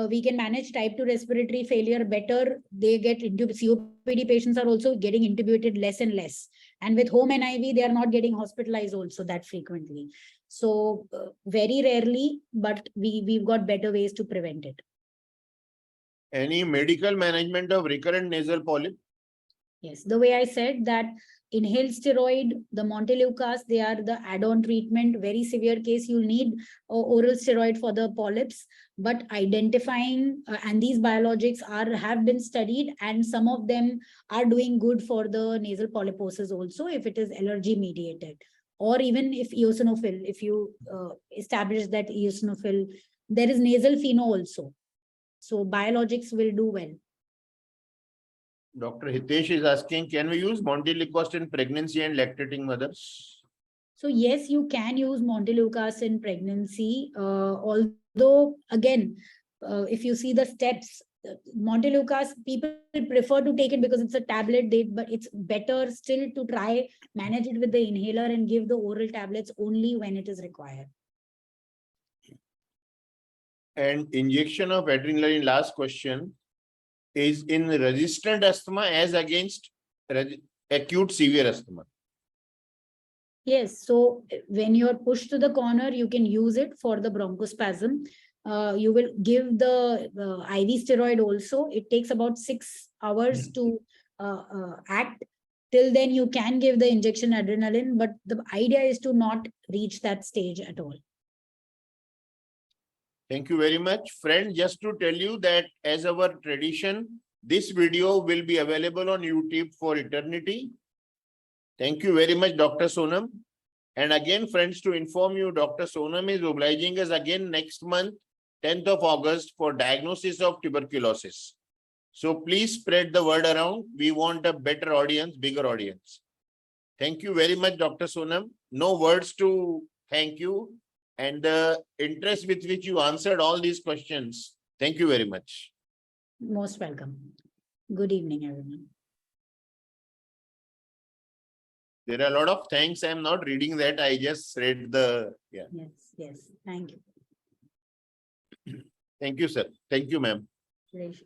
we can manage type 2 respiratory failure better. They get into COPD patients are also getting intubated less and less. And with home NIV, they are not getting hospitalized also that frequently. So very rarely, but we've got better ways to prevent it. Any medical management of recurrent nasal polyp? Yes, the way I said that inhaled steroid, the Montelukast, they are the add-on treatment. Very severe case, you'll need oral steroid for the polyps. But identifying, and these biologics have been studied, and some of them are doing good for the nasal polyposis also, if it is allergy mediated. Or even if eosinophil, if you establish that eosinophil, there is nasal pheno also. So biologics will do well. Dr. Hitesh is asking, can we use Montelukast in pregnancy and lactating mothers? So yes, you can use Montelukast in pregnancy. Although again, if you see the steps, Montelukast, people prefer to take it because it's a tablet, but it's better still to try manage it with the inhaler and give the oral tablets only when it is required. And injection of adrenaline, last question, is in resistant asthma as against acute severe asthma. Yes, so when you're pushed to the corner, you can use it for the bronchospasm. You will give the IV steroid also. It takes about 6 hours to act. Till then, you can give the injection adrenaline, but the idea is to not reach that stage at all. Thank you very much. Friend, just to tell you that as our tradition, this video will be available on YouTube for eternity. Thank you very much, Dr. Sonam. And again, friends, to inform you, Dr. Sonam is obliging us again next month, 10th of August, for diagnosis of tuberculosis. So please spread the word around. We want a better audience, bigger audience. Thank you very much, Dr. Sonam. No words to thank you. And the interest with which you answered all these questions. Thank you very much. Most welcome. Good evening, everyone. There are a lot of thanks. I'm not reading that. I just read the, yeah. Yes. Thank you. Thank you, sir. Thank you, ma'am. Suresh.